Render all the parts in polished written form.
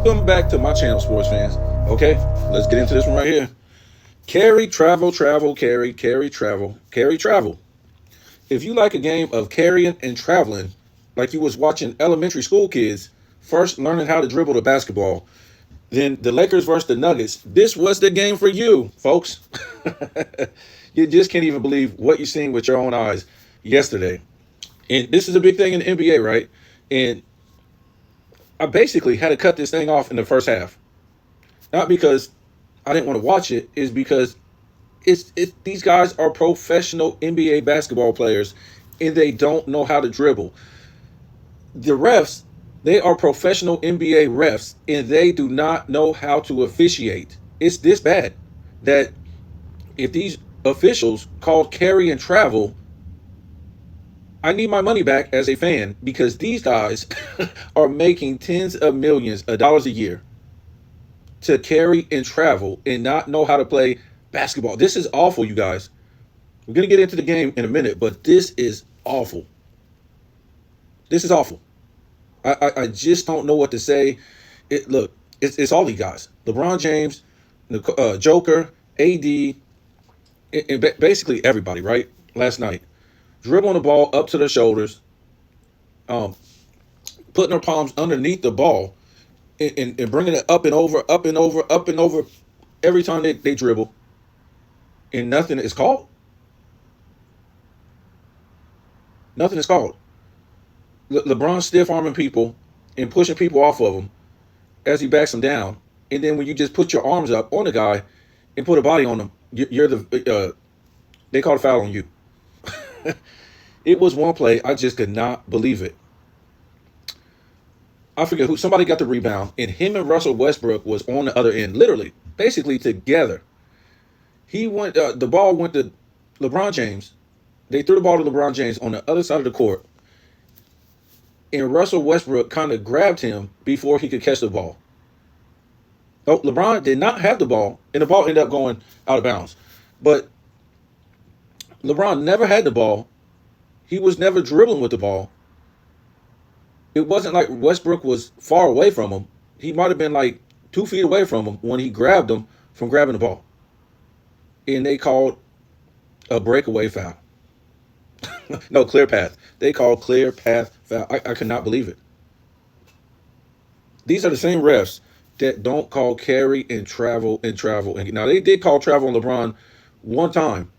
Welcome back to my channel, sports fans. Okay, let's get into this one right here. Carry, travel, travel, carry, travel, carry, travel. If you like a game of carrying and traveling, like you was watching elementary school kids first learning how to dribble the basketball, then the Lakers versus the Nuggets, this was the game for you, folks. You just can't even believe what you're seeing with your own eyes yesterday. And this is a big thing in the NBA, right? And I basically had to cut this thing off in the first half. Not because I didn't want to watch it, is because these guys are professional NBA basketball players and they don't know how to dribble. The refs, they are professional NBA refs and they do not know how to officiate. It's this bad that if these officials called carry and travel, I need my money back as a fan because these guys are making tens of millions of dollars a year to carry and travel and not know how to play basketball. This is awful, you guys. We're going to get into the game in a minute, but this is awful. This is awful. I just don't know what to say. Look, it's all these guys. LeBron James, Joker, AD, and basically everybody, right? Last night. Dribbling the ball up to their shoulders, putting their palms underneath the ball, and bringing it up and over, up and over, up and over every time they dribble, and nothing is called. Nothing is called. LeBron stiff arming people and pushing people off of him as he backs them down, and then when you just put your arms up on the guy and put a body on him, you're they call a foul on you. It was one play, I just could not believe it. I forget who, somebody got the rebound, and him and Russell Westbrook was on the other end, literally, basically together. The ball went to LeBron James. They threw the ball to LeBron James on the other side of the court, and Russell Westbrook kind of grabbed him before he could catch the ball. Oh, LeBron did not have the ball, and the ball ended up going out of bounds. But LeBron never had the ball. He was never dribbling with the ball. It wasn't like Westbrook was far away from him. He might have been like 2 feet away from him when he grabbed him from grabbing the ball. And they called a breakaway foul. No, clear path. They called clear path foul. I could not believe it. These are the same refs that don't call carry and travel and travel. And now they did call travel on LeBron one time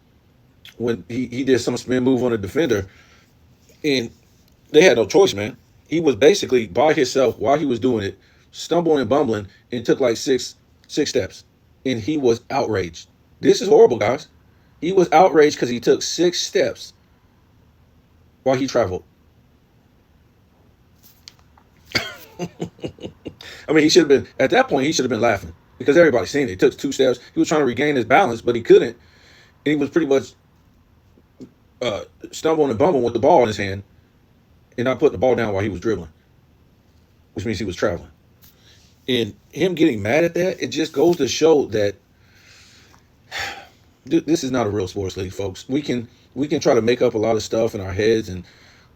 when he did some spin move on a defender. And they had no choice, man. He was basically by himself while he was doing it, stumbling and bumbling, and took like six steps. And he was outraged. This is horrible, guys. He was outraged because he took 6 steps while he traveled. I mean, he should have been, at that point, he should have been laughing because everybody's seen it. He took 2 steps. He was trying to regain his balance, but he couldn't. And he was pretty much stumbling and bumbling with the ball in his hand and not putting the ball down while he was dribbling, which means he was traveling. And him getting mad at that, it just goes to show that this is not a real sports league, folks. We can try to make up a lot of stuff in our heads and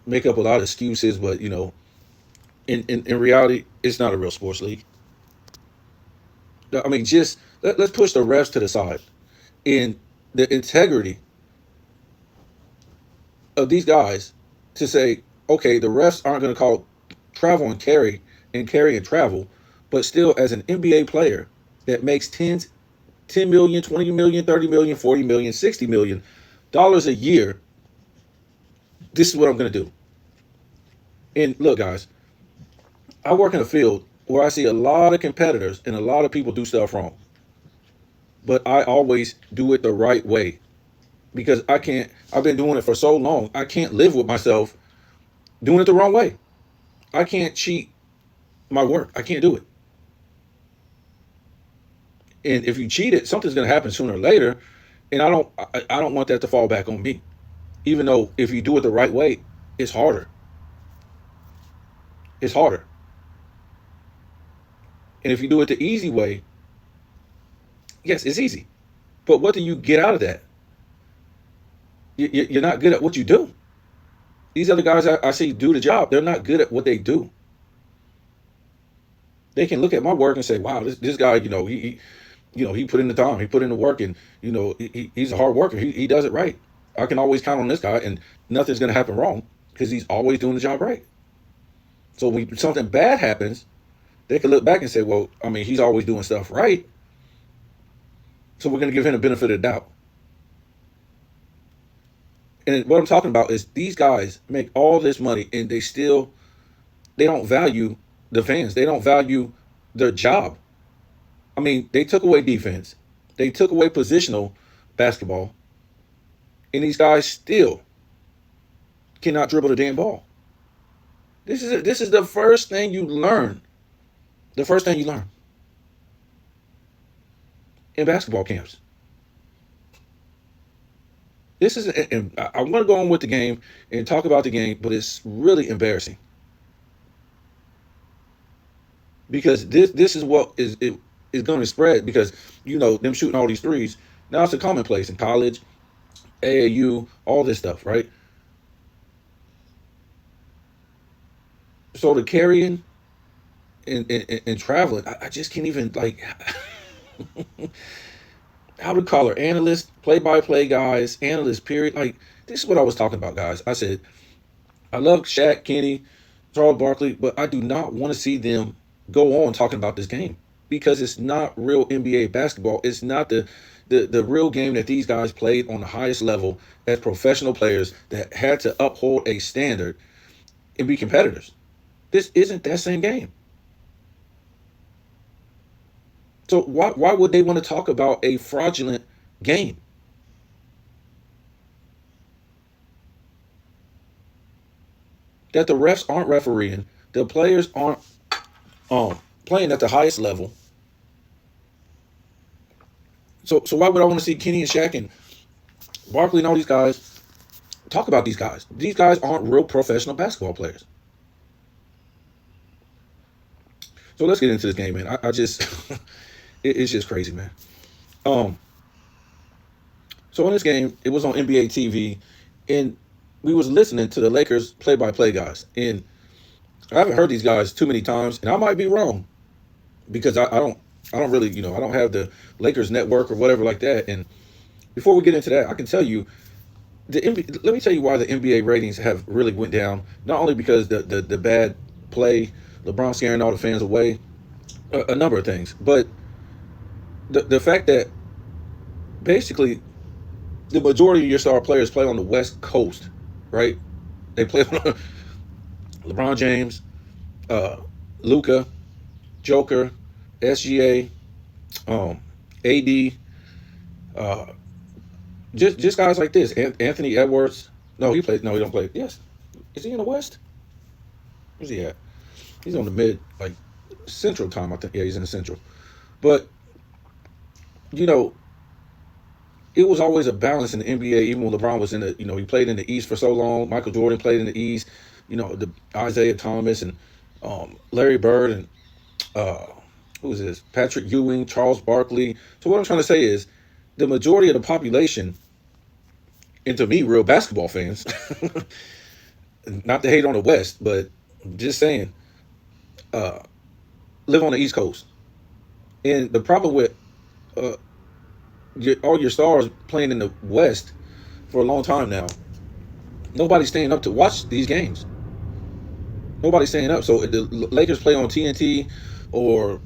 make up a lot of excuses, but in reality, it's not a real sports league. I mean, just let's push the refs to the side. And the integrity of these guys to say, okay, the refs aren't going to call travel and carry and travel, but still as an NBA player that makes 10 million, 20 million, 30 million, 40 million, 60 million dollars a year, this is what I'm going to do. And look, guys, I work in a field where I see a lot of competitors and a lot of people do stuff wrong. But I always do it the right way because I've been doing it for so long, I can't live with myself doing it the wrong way. I can't cheat my work. I can't do it. And if you cheat it, something's going to happen sooner or later. And I don't want that to fall back on me. Even though if you do it the right way, it's harder. It's harder. And if you do it the easy way, yes, it's easy. But what do you get out of that? You're not good at what you do. These other guys I see do the job, they're not good at what they do. They can look at my work and say, "Wow, this guy, he put in the time, he put in the work, and he's a hard worker. He does it right. I can always count on this guy, and nothing's gonna happen wrong because he's always doing the job right." So when something bad happens, they can look back and say, "Well, I mean, he's always doing stuff right, so we're gonna give him the benefit of the doubt." And what I'm talking about is these guys make all this money, and they don't value the fans. They don't value their job. I mean, they took away defense, they took away positional basketball, and these guys still cannot dribble the damn ball. This is the first thing you learn. The first thing you learn in basketball camps. This is, and I want to go on with the game and talk about the game, but it's really embarrassing because this is what is going to spread because them shooting all these threes. Now it's a commonplace in college, AAU, all this stuff, right? So the carrying and traveling, I just can't even like how to call her analyst, play-by-play guys, analyst. Period. Like this is what I was talking about, guys. I said I love Shaq, Kenny, Charles Barkley, but I do not want to see them go on talking about this game because it's not real NBA basketball. It's not the real game that these guys played on the highest level as professional players that had to uphold a standard and be competitors. This isn't that same game. So why would they want to talk about a fraudulent game? That the refs aren't refereeing, the players aren't playing at the highest level. So why would I want to see Kenny and Shaq and Barkley and all these guys talk about these guys? These guys aren't real professional basketball players. So let's get into this game, man. I just it's just crazy, man. Um, so in this game, it was on NBA TV, and we was listening to the Lakers play-by-play guys, and I haven't heard these guys too many times, and I might be wrong because I don't really I don't have the Lakers network or whatever like that. And before we get into that, I can tell you let me tell you why the NBA ratings have really went down. Not only because the bad play, LeBron scaring all the fans away, a number of things, but the fact that basically the majority of your star players play on the West Coast, right? They play on LeBron James, Luca, Joker, SGA, AD, uh, just guys like this. Anthony Edwards. No, he played. No, he don't play. Yes, is he in the West? Where's he at? He's on the mid, like Central time. I think. Yeah, he's in the Central. But you know, it was always a balance in the NBA. Even when LeBron was in the, he played in the East for so long. Michael Jordan played in the East. The Isaiah Thomas and Larry Bird and uh, who is this? Patrick Ewing, Charles Barkley. So what I'm trying to say is, the majority of the population, and to me, real basketball fans, not to hate on the West, but just saying, uh, live on the East Coast. And the problem with uh, all your stars playing in the West for a long time now, nobody's staying up to watch these games. Nobody's staying up. So the Lakers play on TNT or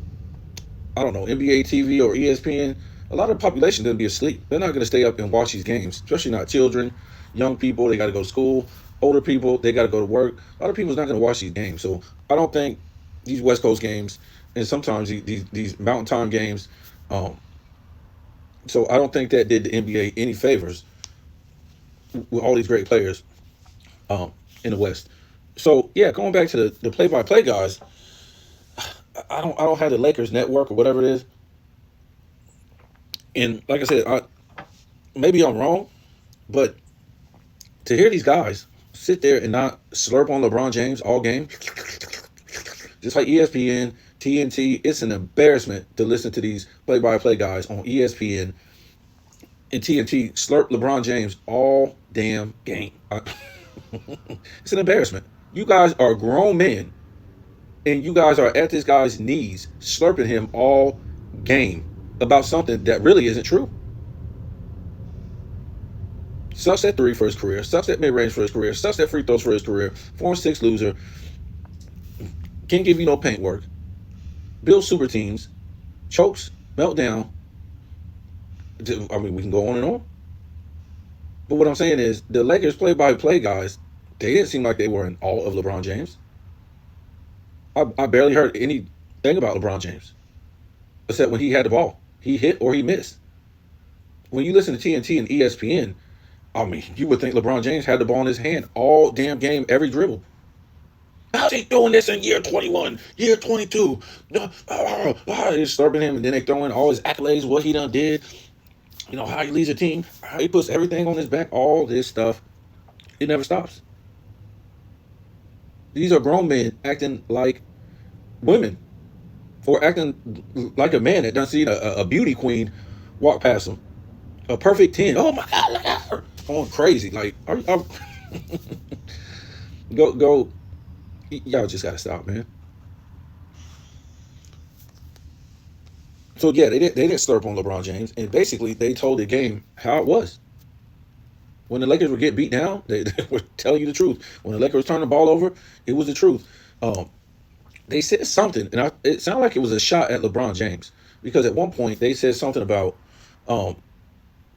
I don't know NBA TV or ESPN. A lot of the population going to be asleep. They're not going to stay up and watch these games, especially not children, young people. They got to go to school. Older people, they got to go to work. A lot of people's not going to watch these games. So I don't think these West Coast games and sometimes these Mountain Time games. Um, so I don't think that did the NBA any favors with all these great players in the West. So yeah, going back to the play-by-play guys, I don't have the Lakers network or whatever it is, and like I said, maybe I'm wrong, but to hear these guys sit there and not slurp on LeBron James all game, just like ESPN, TNT, it's an embarrassment to listen to these play-by-play guys on ESPN and TNT slurp LeBron James all damn game. It's an embarrassment. You guys are grown men And you guys are at this guy's knees, slurping him all game about something that really isn't true. Sucks at three for his career, sucks at mid range for his career, sucks at free throws for his career, 4-6 loser, can't give you no paint work, builds super teams, chokes, meltdown. I mean, we can go on and on. But what I'm saying is, the Lakers play-by-play guys, they didn't seem like they were in awe of LeBron James. I barely heard anything about LeBron James, except when he had the ball. He hit or he missed. When you listen to TNT and ESPN, I mean, you would think LeBron James had the ball in his hand all damn game, every dribble. How's he doing this in year 21, year 22? They're disturbing him, and then they throw in all his accolades, what he done did, how he leads a team, how he puts everything on his back, all this stuff. It never stops. These are grown men acting like women or acting like a man that done seen a beauty queen walk past them. A perfect 10. Oh my God, look at her. Going crazy. Like, go. Y'all just got to stop, man. So, yeah, they didn't slurp on LeBron James. And basically, they told the game how it was. When the Lakers would get beat down, they would tell you the truth. When the Lakers turned the ball over, it was the truth. They said something, and it sounded like it was a shot at LeBron James. Because at one point, they said something about,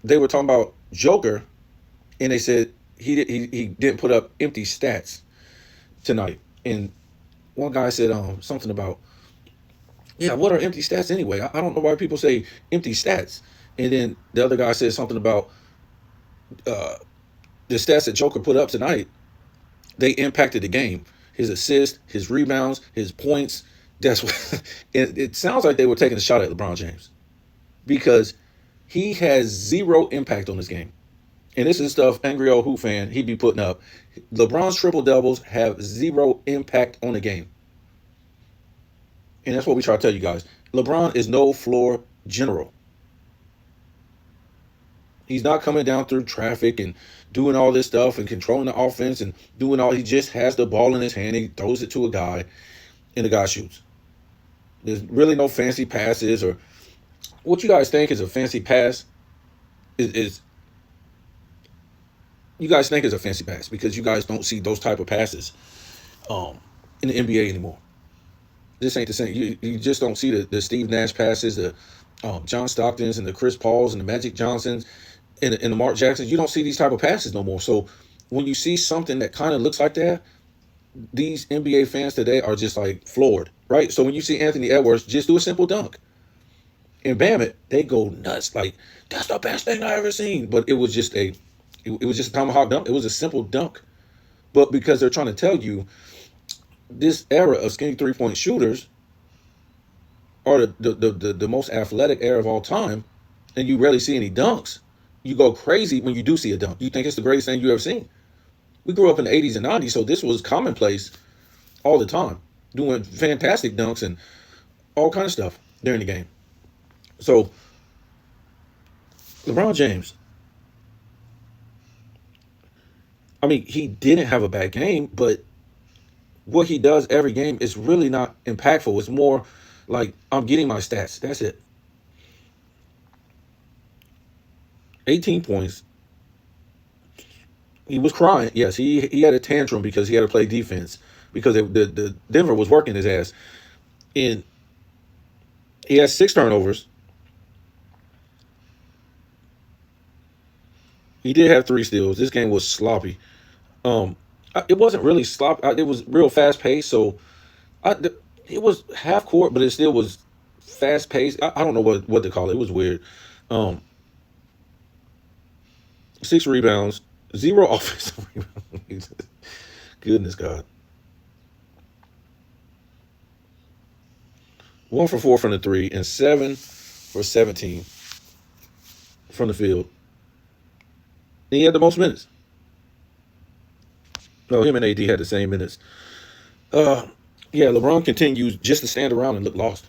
they were talking about Joker, and they said he didn't put up empty stats tonight. And one guy said something about, yeah, what are empty stats anyway? I don't know why people say empty stats. And then the other guy said something about uh, the stats that Joker put up tonight. They impacted the game. His assists, his rebounds, his points. That's what it sounds like they were taking a shot at LeBron James because he has zero impact on this game. And this is stuff angry old Who fan he'd be putting up. LeBron's triple doubles have zero impact on the game. And that's what we try to tell you guys. LeBron is no floor general. He's not coming down through traffic and doing all this stuff and controlling the offense and doing all. He just has the ball in his hand. He throws it to a guy, and the guy shoots. There's really no fancy passes or what you guys think is a fancy pass is you guys think is a fancy pass because you guys don't see those type of passes in the NBA anymore. This ain't the same. You just don't see the Steve Nash passes, the John Stocktons and the Chris Pauls and the Magic Johnsons and the Mark Jacksons. You don't see these type of passes no more. So when you see something that kind of looks like that, these NBA fans today are just like floored, right? So when you see Anthony Edwards just do a simple dunk and bam it, they go nuts. Like, that's the best thing I ever seen. But it was just a tomahawk dunk. It was a simple dunk. But because they're trying to tell you this era of skinny 3-point shooters are the most athletic era of all time, and you rarely see any dunks, you go crazy when you do see a dunk. You think it's the greatest thing you ever seen. We grew up in the 80s and 90s, so this was commonplace all the time, doing fantastic dunks and all kind of stuff during the game. So LeBron James, I mean, he didn't have a bad game, but what he does every game is really not impactful. It's more like I'm getting my stats. That's it. 18 points. He was crying. Yes, he had a tantrum because he had to play defense because the Denver was working his ass. And he has 6 turnovers. He did have 3 steals. This game was sloppy. It wasn't really sloppy. It was real fast paced. So it was half court, but it still was fast paced. I don't know what to call it. It was weird. Um, 6 rebounds, zero offensive rebounds. Goodness God. 1 for 4 from the three and 7 for 17 from the field. And he had the most minutes. No, him and AD had the same minutes. Uh, yeah, LeBron continues just to stand around and look lost.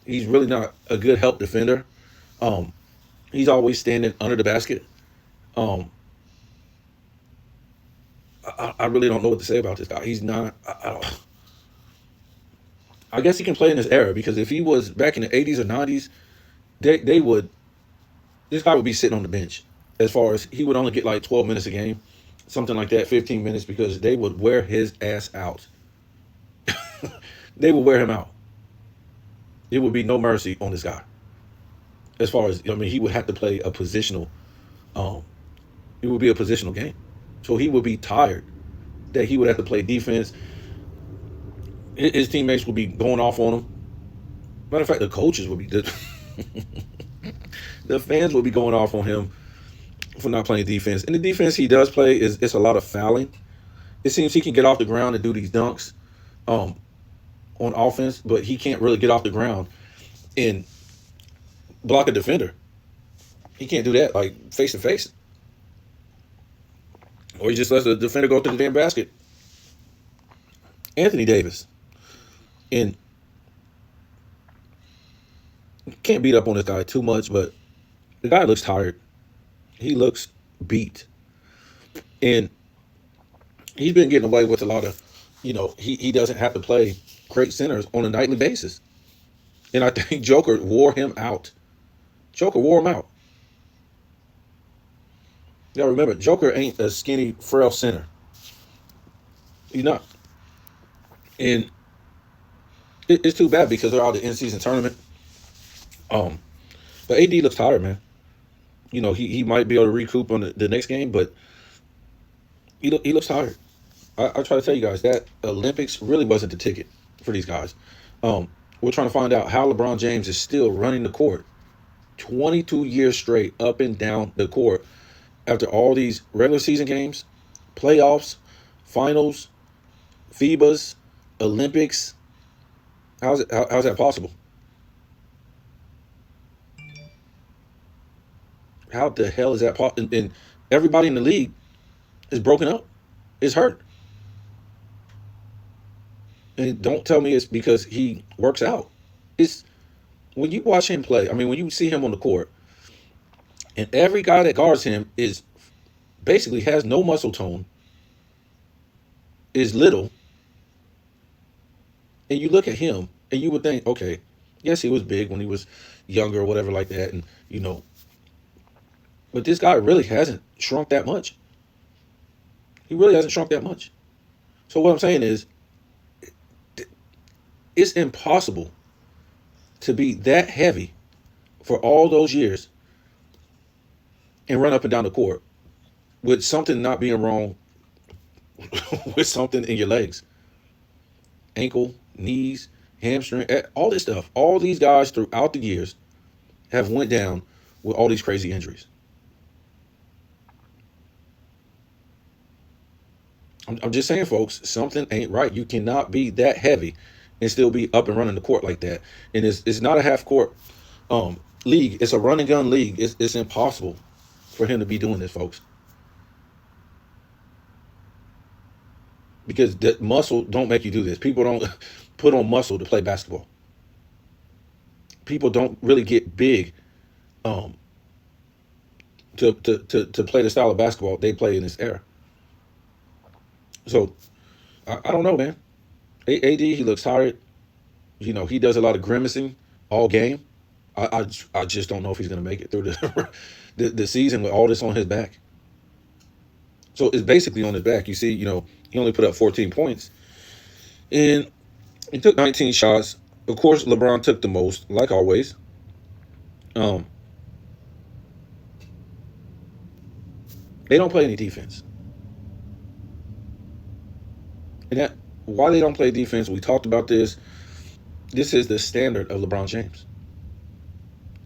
He's really not a good help defender. Um, he's always standing under the basket. Um, I really don't know what to say about this guy. He's not. I don't. I guess he can play in this era because if he was back in the 80s or 90s, they would this guy would be sitting on the bench. As far as he would only get like 12 minutes a game, something like that, 15 minutes because they would wear his ass out. They would wear him out. It would be no mercy on this guy. As far as I mean, he would have to play a positional. Um, it would be a positional game, so he would be tired. That he would have to play defense. His teammates would be going off on him. Matter of fact, the coaches would be the fans would be going off on him for not playing defense. And the defense he does play is it's a lot of fouling. It seems he can get off the ground and do these dunks um, on offense, but he can't really get off the ground and block a defender. He can't do that like face to face, or he just lets the defender go to the damn basket. Anthony Davis, and can't beat up on this guy too much, but the guy looks tired. He looks beat, and he's been getting away with a lot of, he doesn't have to play great centers on a nightly basis. And I think Joker wore him out. Joker wore him out. Y'all remember, Joker ain't a skinny, frail center. He's not. And it's too bad because they're out of the in-season tournament. Um, but AD looks tired, man. He might be able to recoup on the next game, but he looks tired. I try to tell you guys that Olympics really wasn't the ticket for these guys. We're trying to find out how LeBron James is still running the court 22 years straight up and down the court after all these regular season games, playoffs, finals, FIBAs, Olympics. How's that possible? How the hell is that possible? And everybody in the league is broken up, is hurt. And don't tell me it's because he works out. It's when you watch him play, I mean, when you see him on the court, and every guy that guards him is basically has no muscle tone, is little, and you look at him and you would think, okay, yes, he was big when he was younger or whatever like that, and but this guy really hasn't shrunk that much. He really hasn't shrunk that much. So what I'm saying is, it's impossible to be that heavy for all those years and run up and down the court with something not being wrong with something in your legs, ankle, knees, hamstring, all this stuff. All these guys throughout the years have went down with all these crazy injuries. I'm just saying, folks, something ain't right. You cannot be that heavy and still be up and running the court like that. And it's not a half court league. It's a run and gun league. It's impossible for him to be doing this, folks. Because the muscle don't make you do this. People don't put on muscle to play basketball. People don't really get big to play the style of basketball they play in this era. So I don't know, man. AD, he looks tired. He does a lot of grimacing all game. I just don't know if he's going to make it through the season with all this on his back. So it's basically on his back. You see, he only put up 14 points. And he took 19 shots. Of course, LeBron took the most, like always. They don't play any defense. And that why they don't play defense, we talked about this. This is the standard of LeBron James.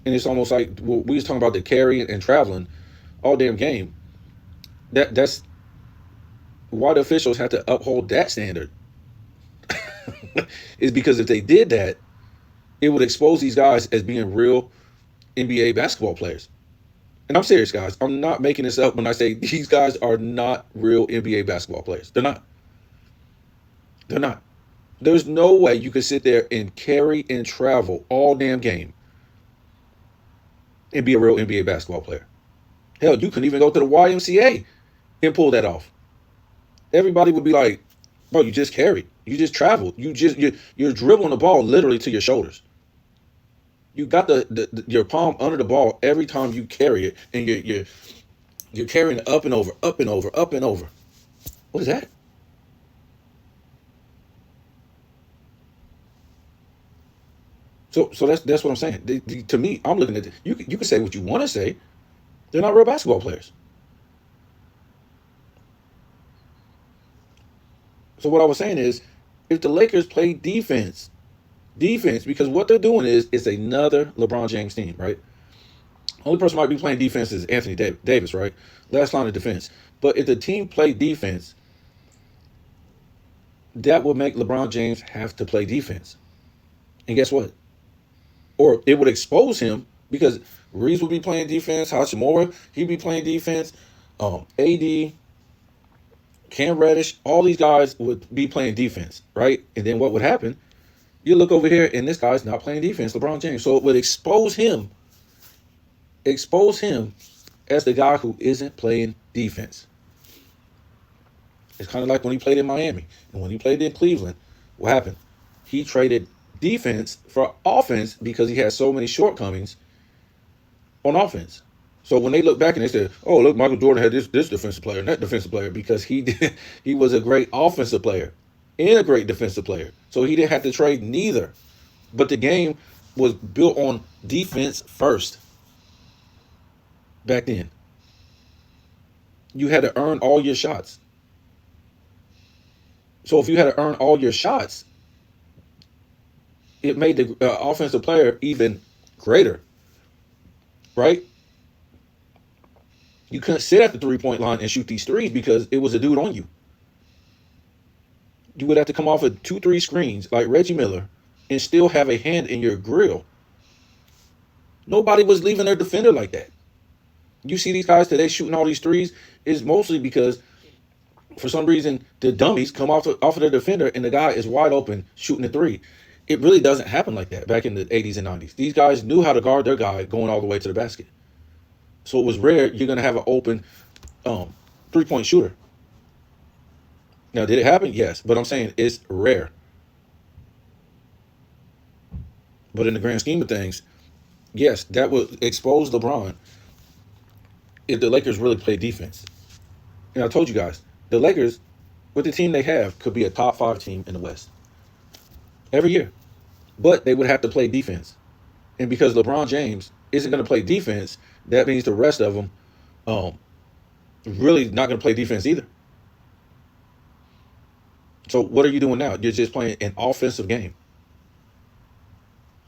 And it's almost like we was talking about the carrying and traveling all damn game. That's why the officials had to uphold that standard. Is because if they did that, it would expose these guys as being real NBA basketball players. And I'm serious, guys. I'm not making this up when I say these guys are not real NBA basketball players. They're not. They're not. There's no way you could sit there and carry and travel all damn game and be a real NBA basketball player. Hell, you couldn't even go to the YMCA and pull that off. Everybody would be like, bro, you just carried. You just travel. You're dribbling the ball literally to your shoulders. You got your palm under the ball every time you carry it, and you're carrying it up and over, up and over, up and over. What is that? So that's what I'm saying. To me, I'm looking at it. You can say what you want to say. They're not real basketball players. So what I was saying is, if the Lakers play defense, because what they're doing is it's another LeBron James team, right? Only person might be playing defense is Anthony Davis, right? Last line of defense. But if the team play defense, that would make LeBron James have to play defense. And guess what? Or it would expose him because Reeves would be playing defense, Hachimura, he'd be playing defense, AD, Cam Reddish, all these guys would be playing defense, right? And then what would happen? You look over here and this guy's not playing defense, LeBron James. So it would expose him as the guy who isn't playing defense. It's kind of like when he played in Miami and when he played in Cleveland. What happened? He traded defense for offense because he had so many shortcomings on offense. So when they look back and they said, "Oh, look, Michael Jordan had this defensive player and that defensive player," because he was a great offensive player and a great defensive player. So he didn't have to trade neither. But the game was built on defense first back then. You had to earn all your shots. So if you had to earn all your shots, it made the offensive player even greater, right? You couldn't sit at the 3-point line and shoot these threes because it was a dude on you. You would have to come off of 2-3 screens like Reggie Miller and still have a hand in your grill. Nobody was leaving their defender like that. You see these guys today shooting all these threes is mostly because for some reason the dummies come off of their defender and the guy is wide open shooting a three. It really doesn't happen like that back in the 80s and 90s. These guys knew how to guard their guy going all the way to the basket. So it was rare you're going to have an open 3-point shooter. Now, did it happen? Yes. But I'm saying it's rare. But in the grand scheme of things, yes, that would expose LeBron if the Lakers really play defense. And I told you guys, the Lakers, with the team they have, could be a top 5 team in the West every year. But they would have to play defense. And because LeBron James isn't going to play defense, that means the rest of them really not going to play defense either. So what are you doing now? You're just playing an offensive game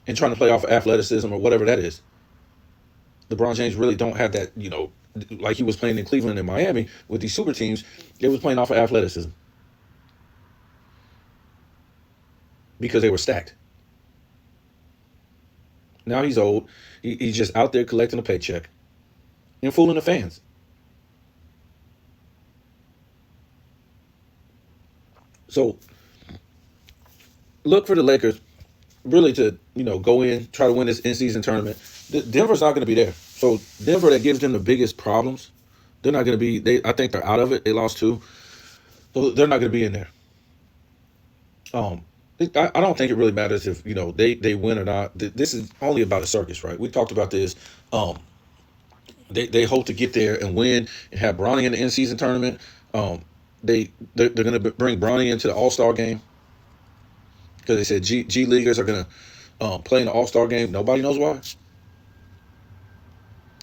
and trying to play off of athleticism or whatever that is. LeBron James really don't have that, like he was playing in Cleveland and Miami with these super teams. They was playing off of athleticism because they were stacked. Now he's old. He's just out there collecting a paycheck and fooling the fans. So look for the Lakers really to, go in, try to win this in-season tournament. Denver's not going to be there. So Denver, that gives them the biggest problems. They're not going to be. I think they're out of it. They lost 2, so they're not going to be in there. I don't think it really matters if they win or not. This is only about a circus, right? We talked about this. They hope to get there and win and have Bronny in the in-season tournament. They're going to bring Bronny into the All-Star game because they said G Leaguers are going to play in the All-Star game. Nobody knows why.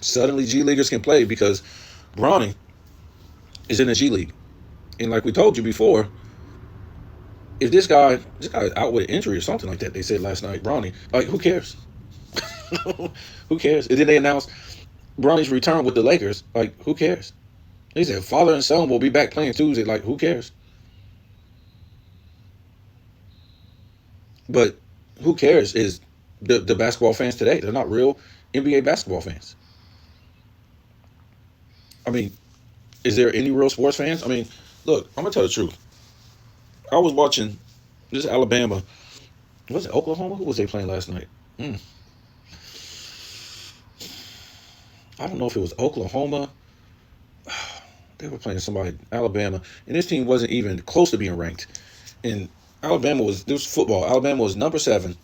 Suddenly G Leaguers can play because Bronny is in the G League. And like we told you before, if this guy is out with an injury or something like that, they said last night, Bronny, like, who cares? Who cares? And then they announced Bronny's return with the Lakers. Like, who cares? They said father and son will be back playing Tuesday. Like, who cares? But who cares is the basketball fans today. They're not real NBA basketball fans. I mean, is there any real sports fans? I mean, look, I'm going to tell the truth. I was watching this Alabama. Was it Oklahoma? Who was they playing last night? I don't know if it was Oklahoma. They were playing somebody, Alabama. And this team wasn't even close to being ranked. And This was football. Alabama was number 7,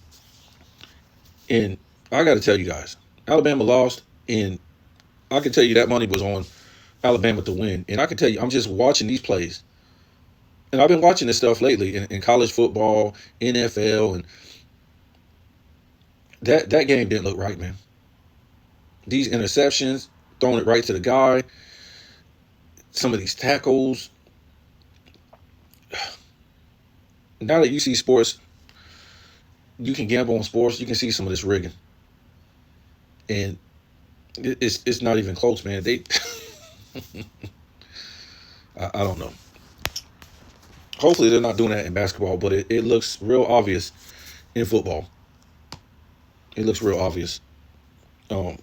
and I got to tell you guys, Alabama lost, and I can tell you that money was on Alabama to win. And I can tell you, I'm just watching these plays, and I've been watching this stuff lately in college football, NFL, and that game didn't look right, man. These interceptions, throwing it right to the guy, some of these tackles. Now that you see sports, you can gamble on sports. You can see some of this rigging, and it's not even close, man. They, I don't know. Hopefully, they're not doing that in basketball, but it looks real obvious in football. It looks real obvious. Um,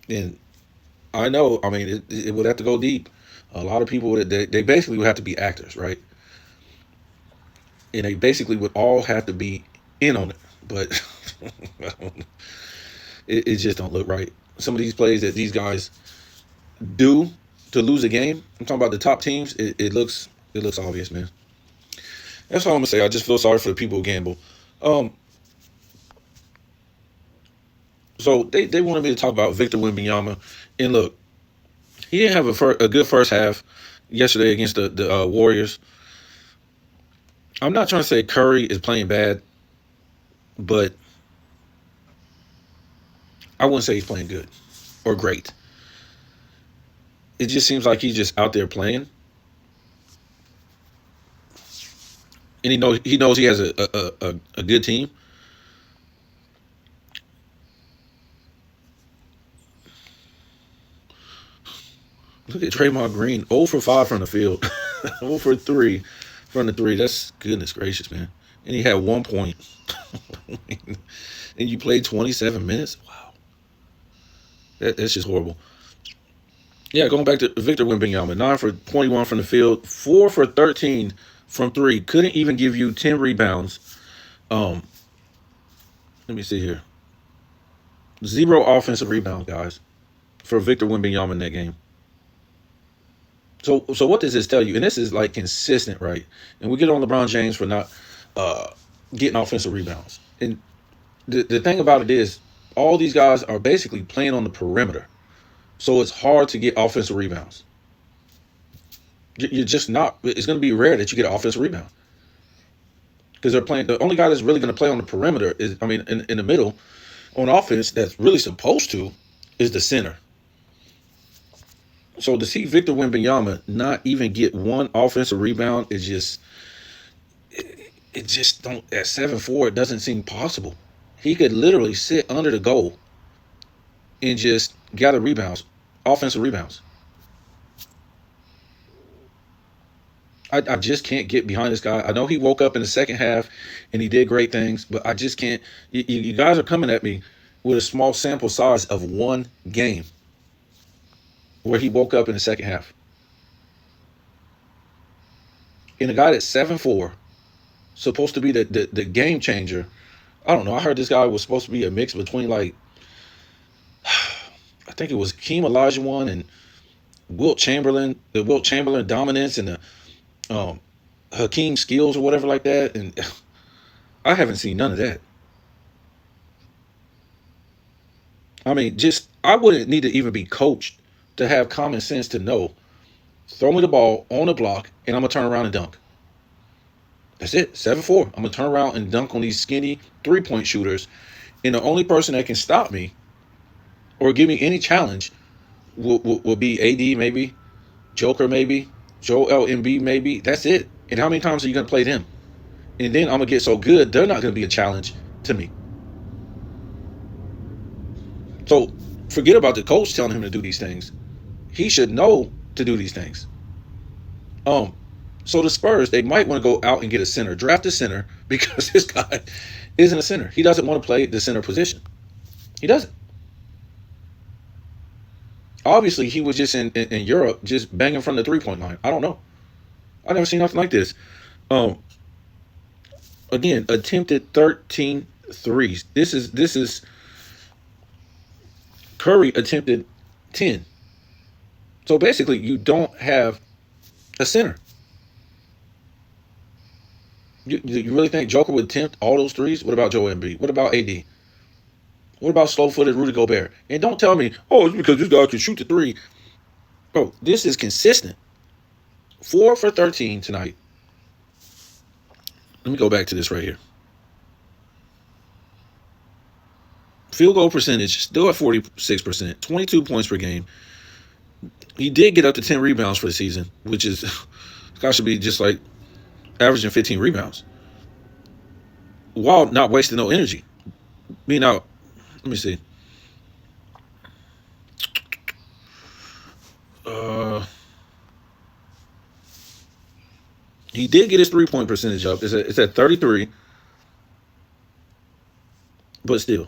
and I know, I mean, it would have to go deep. A lot of people they basically would have to be actors, right? And they basically would all have to be in on it, but it just don't look right. Some of these plays that these guys do to lose a game, I'm talking about the top teams. It looks obvious, man. That's all I'm gonna say. I just feel sorry for the people who gamble. Um, so they wanted me to talk about Victor Wembanyama, and look, he didn't have a good first half yesterday against the Warriors. I'm not trying to say Curry is playing bad, but I wouldn't say he's playing good or great. It just seems like he's just out there playing, and he knows he has a good team. Look at Draymond Green, 0 for 5 from the field, 0 for 3 from the three. That's goodness gracious, man. And he had 1 point, and you played 27 minutes. Wow, that's just horrible. Yeah, going back to Victor Wembanyama, 9 for 21 from the field, 4 for 13 from three. Couldn't even give you 10 rebounds. Um, Let me see here. Zero offensive rebounds, guys, for Victor Wembanyama in that game. So what does this tell you? And this is like consistent, right? And we get on LeBron James for not uh, getting offensive rebounds. And the thing about it is, all these guys are basically playing on the perimeter. So it's hard to get offensive rebounds. You're just not. It's going to be rare that you get an offensive rebound because they're playing. The only guy that's really going to play on the perimeter is, I mean, in the middle on offense that's really supposed to is the center. So to see Victor Wembanyama not even get one offensive rebound is just it just don't at 7'4" it doesn't seem possible. He could literally sit under the goal and just gather rebounds, offensive rebounds. I just can't get behind this guy. I know he woke up in the second half and he did great things, but I just can't. You guys are coming at me with a small sample size of one game where he woke up in the second half. And a guy that's 7'4", supposed to be the game changer. I don't know. I heard this guy was supposed to be a mix between like I think it was Keem Olajuwon and Wilt Chamberlain, the Wilt Chamberlain dominance and the um, Hakeem skills or whatever like that. And I haven't seen none of that. I mean, just I wouldn't need to even be coached to have common sense to know. Throw me the ball on the block, and I'm gonna turn around and dunk. That's it. 7'4". I'm gonna turn around and dunk on these skinny 3-point shooters, and the only person that can stop me or give me any challenge will be AD maybe, Joker maybe, Joel Embiid maybe. That's it. And how many times are you gonna play them? And then I'm gonna get so good they're not gonna be a challenge to me. So forget about the coach telling him to do these things. He should know to do these things. Um, so the Spurs, they might want to go out and get a center, draft a center, because this guy isn't a center. He doesn't want to play the center position. He doesn't. Obviously, he was just in Europe, just banging from the 3-point line. I don't know. I never seen nothing like this. Um, Again, attempted 13 threes. This is Curry attempted 10. So basically, you don't have a center. You really think Joker would attempt all those threes? What about Joel Embiid? What about AD? What about slow-footed Rudy Gobert? And don't tell me, oh, it's because this guy can shoot the three. Bro, this is consistent. 4 for 13 tonight. Let me go back to this right here. Field goal percentage still at 46%, 22 points per game. He did get up to 10 rebounds for the season, which is, this guy should be just like averaging 15 rebounds while not wasting no energy. Being out, let me see. He did get his 3-point percentage up. It's at 33, but still,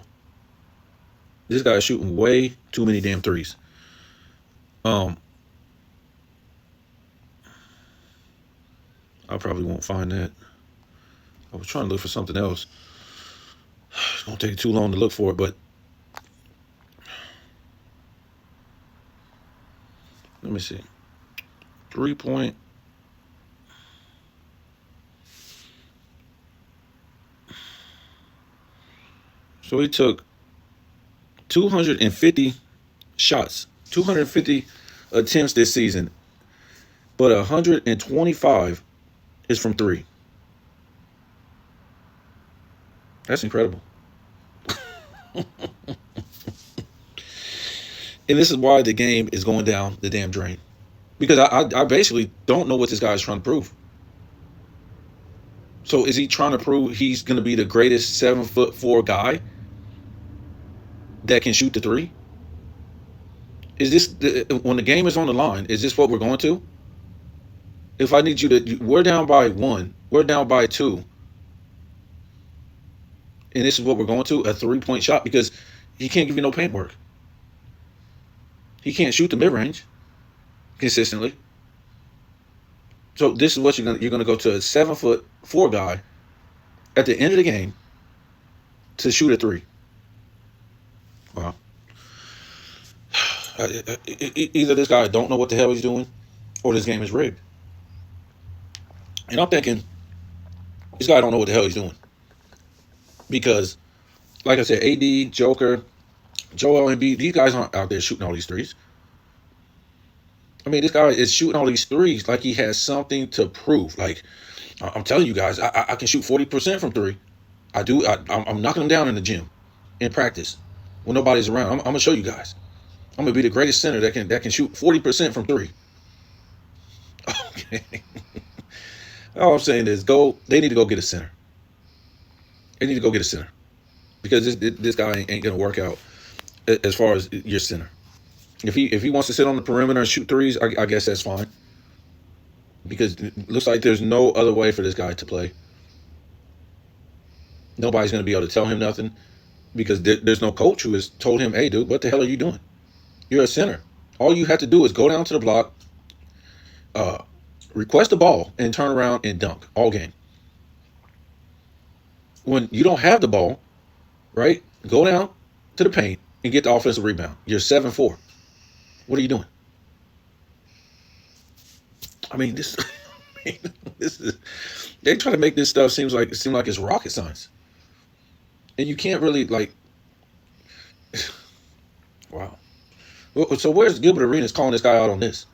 this guy is shooting way too many damn threes. I probably won't find that. I was trying to look for something else. It's gonna take too long to look for it, but let me see. 3-point. So he took 250 shots, 250 attempts this season, but 125 is from three. That's incredible. And this is why the game is going down the damn drain. Because I basically don't know what this guy is trying to prove. So is he trying to prove he's going to be the greatest 7'4" guy that can shoot the three? Is this, when the game is on the line, is this what we're going to? If I need you to, we're down by 1, we're down by 2, and this is what we're going to, a 3-point shot, because he can't give you no paint work. He can't shoot the mid-range consistently. So this is what you're gonna go to a 7'4" guy at the end of the game to shoot a three. Wow. Either this guy don't know what the hell he's doing, or this game is rigged. And I'm thinking, this guy don't know what the hell he's doing. Because, like I said, AD, Joker, Joel Embiid, these guys aren't out there shooting all these threes. I mean, this guy is shooting all these threes like he has something to prove. Like, I'm telling you guys, I can shoot 40% from three. I do. I'm knocking them down in the gym, in practice, when nobody's around. I'm gonna show you guys. I'm gonna be the greatest center that can shoot 40% from three. Okay. All I'm saying is, they need to go get a center. They need to go get a center, because this guy ain't gonna work out as far as your center. If he wants to sit on the perimeter and shoot threes, I guess that's fine. Because it looks like there's no other way for this guy to play. Nobody's going to be able to tell him nothing, because there's no coach who has told him, hey, dude, what the hell are you doing? You're a center. All you have to do is go down to the block, request the ball, and turn around and dunk all game. When you don't have the ball, right, go down to the paint and get the offensive rebound. You're 7'4". What are you doing? I mean, this is, they try to make this stuff seem like it's rocket science. And you can't really, like, wow. So where's Gilbert Arenas calling this guy out on this?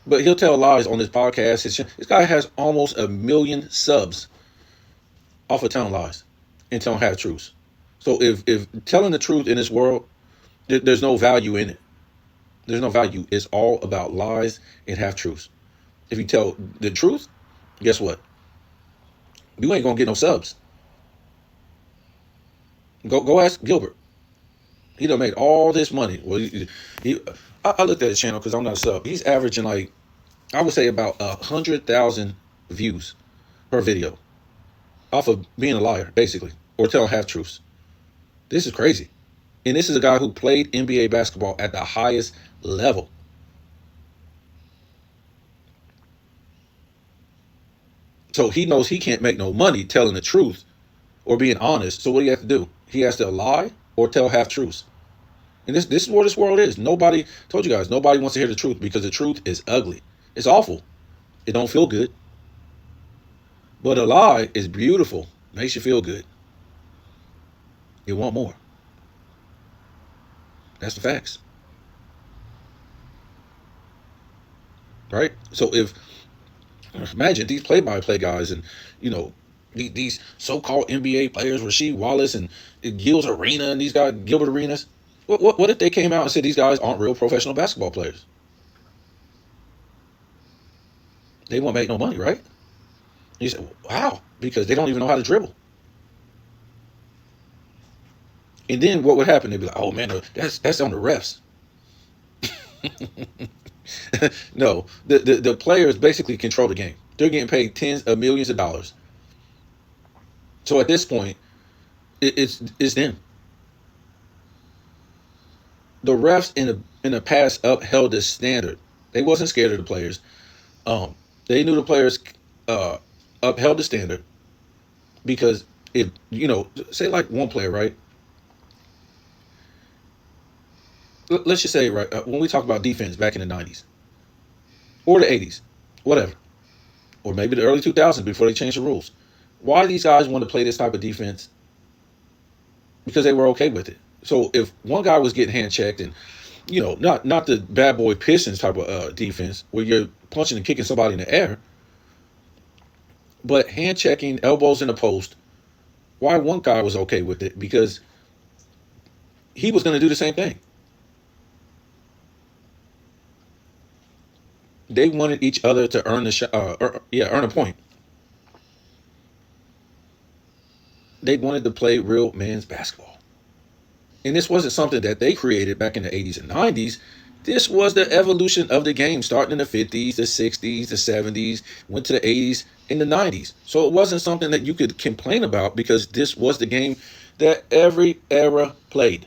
But he'll tell lies on this podcast. This guy has almost 1 million subs off of telling lies and telling half truths. So if telling the truth in this world, there's no value in it. There's no value. It's all about lies and half truths. If you tell the truth, guess what? You ain't gonna get no subs. Go ask Gilbert. He done made all this money. Well, I looked at his channel because I'm not a sub. He's averaging, like, I would say about 100,000 views per video off of being a liar, basically, or telling half truths. This is crazy. And this is a guy who played NBA basketball at the highest level. So he knows he can't make no money telling the truth or being honest. So what do you have to do? He has to lie or tell half truths. And this is where this world is. Nobody, told you guys, nobody wants to hear the truth, because the truth is ugly. It's awful. It don't feel good. But a lie is beautiful, makes you feel good. You want more. That's the facts, right? So if imagine these play-by-play guys and these so-called NBA players, Rasheed Wallace and Gil's Arena and these guys, Gilbert Arenas. What if they came out and said these guys aren't real professional basketball players? They won't make no money, right? You say, wow, because they don't even know how to dribble. And then what would happen? They'd be like, oh man, that's on the refs. No, the players basically control the game. They're getting paid tens of millions of dollars. So at this point, it's them. The refs in the past upheld the standard. They wasn't scared of the players. They knew the players uh, upheld the standard because if say like one player, right? Let's just say, right, when we talk about defense back in the '90s or the '80s, whatever, or maybe the early 2000s before they changed the rules. Why these guys want to play this type of defense? Because they were okay with it. So if one guy was getting hand checked and not the bad boy Pistons type of defense where you're punching and kicking somebody in the air, but hand checking, elbows in the post. Why one guy was okay with it? Because he was going to do the same thing. They wanted each other to earn the earn a point. They wanted to play real men's basketball. And this wasn't something that they created back in the 80s and 90s. This was the evolution of the game, starting in the 50s, the 60s, the 70s, went to the 80s, and the 90s. So it wasn't something that you could complain about because this was the game that every era played.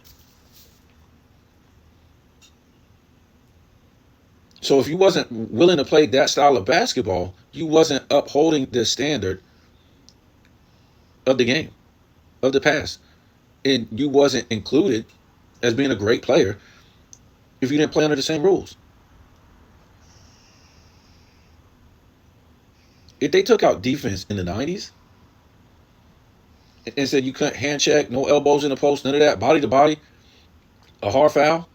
So if you wasn't willing to play that style of basketball, you wasn't upholding the standard of the game, of the past. And you wasn't included as being a great player if you didn't play under the same rules. If they took out defense in the 90s and said you couldn't hand check, no elbows in the post, none of that, body to body, a hard foul,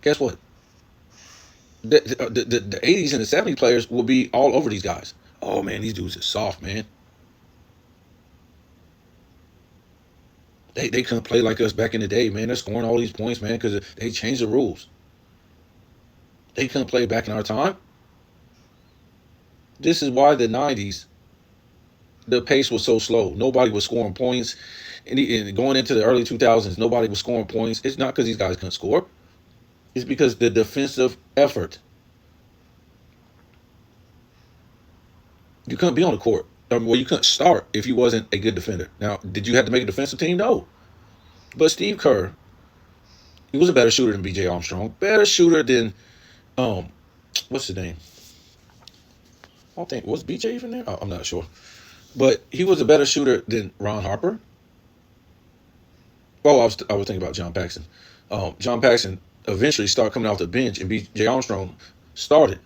guess what? The 80s and the 70s players will be all over these guys. Oh man, these dudes are soft, man. They couldn't play like us back in the day, man. They're scoring all these points, man, because they changed the rules. They couldn't play back in our time. This is why the 90s, the pace was so slow. Nobody was scoring points. And going into the early 2000s, nobody was scoring points. It's not because these guys couldn't score. It's because the defensive effort. You couldn't be on the court. Well, you couldn't start if you wasn't a good defender. Now, did you have to make a defensive team? No. But Steve Kerr, he was a better shooter than B.J. Armstrong. Better shooter than, what's his name? I don't think, was B.J. even there? I'm not sure. But he was a better shooter than Ron Harper. Well, I was thinking about John Paxson. John Paxson eventually started coming off the bench, and B.J. Armstrong started.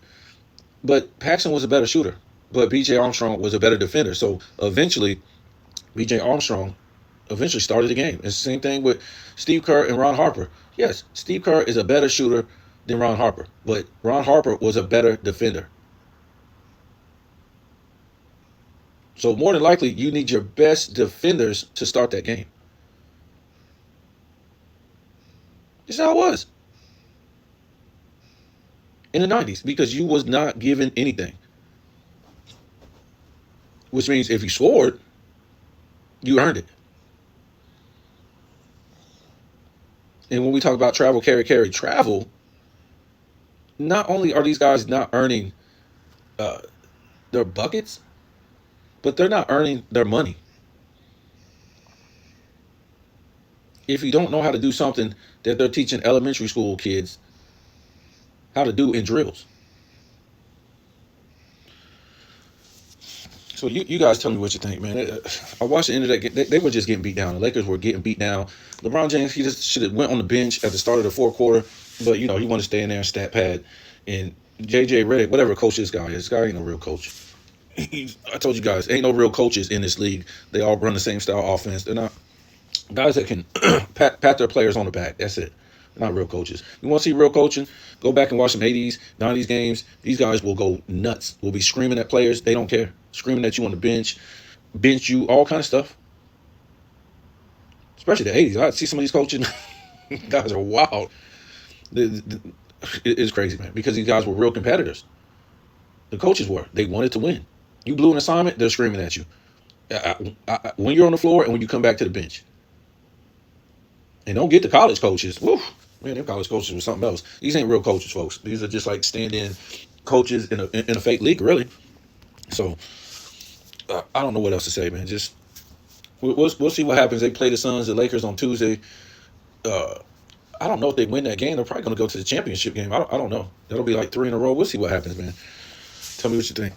But Paxson was a better shooter. But B.J. Armstrong was a better defender. So eventually, B.J. Armstrong eventually started the game. It's the same thing with Steve Kerr and Ron Harper. Yes, Steve Kerr is a better shooter than Ron Harper. But Ron Harper was a better defender. So more than likely, you need your best defenders to start that game. This is how it was in the 90s because you was not given anything. Which means if you scored, you earned it. And when we talk about travel, travel, not only are these guys not earning their buckets, but they're not earning their money. If you don't know how to do something that they're teaching elementary school kids how to do in drills. So you guys tell me what you think, man. I watched the end of that game. They were just getting beat down. The Lakers were getting beat down. LeBron James, he just should have went on the bench at the start of the fourth quarter. But, he wanted to stay in there and stat pad. And J.J. Redick, whatever coach this guy is, this guy ain't no real coach. I told you guys, ain't no real coaches in this league. They all run the same style offense. They're not guys that can pat their players on the back. That's it. They're not real coaches. You want to see real coaching? Go back and watch some 80s, 90s games. These guys will go nuts. Will be screaming at players. They don't care. Screaming at you on the bench you, all kind of stuff. Especially the 80s. I see some of these coaching guys are wild. It's crazy, man, because these guys were real competitors. The coaches were. They wanted to win. You blew an assignment, they're screaming at you. When you're on the floor and when you come back to the bench. And don't get the college coaches. Woo, man, them college coaches were something else. These ain't real coaches, folks. These are just like stand-in coaches in a fake league, really. So I don't know what else to say, man. Just we'll see what happens. They play the Suns, the Lakers on Tuesday. I don't know if they win that game. They're probably going to go to the championship game. I don't know. That'll be like 3 in a row. We'll see what happens, man. Tell me what you think.